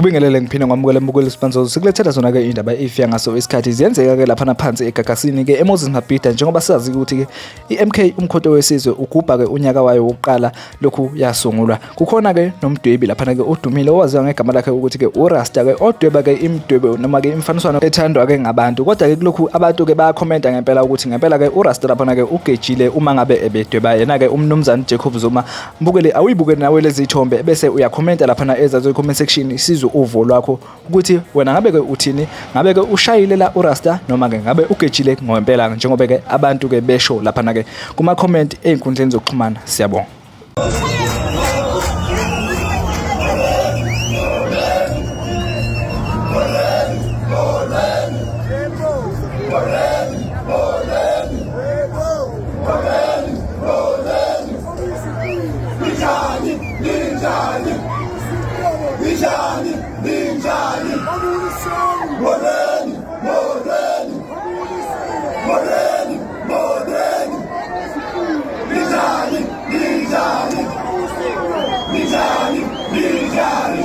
Kubingelele ngiphinde ngamukela mbukelo sponsor sikulethela zona ke indaba efika ngaso isikhathi ziyenzeka ke lapha naphansi egagasini ke eMoses Mabhida njengoba sazi ukuthi ke iMK umkhonto wesizwe ugubha ke unyaka wayo wokuqala lokhu yasungulwa. Kukhona ke nomdwebi lapha ke udumile owaziwa ngegama lakhe ukuthi ke uRasta ke odweba ke imidwebo noma ke imfaniswano ethandwa ke ngabantu. Kodwa ke kulokhu abantu ke bayakhomenta ngempela ukuthi ngempela ke uRasta lapha ke ugejile uma ngabe ebedweba yena ke umnumzane Jacob Zuma. Mbukele awuyibuke nawe lezi thombe bese uyakhomenta lapha ezazo comment section uvo lwakho ukuthi wena ngabe ke uthini, ngabe ke ushayile la uRasta noma ke ngabe ugejile ngompela njengoba ke abantu ke besho lapha ke kuma comment einkundleni zokuxhumana. Siyabonga. Nijani.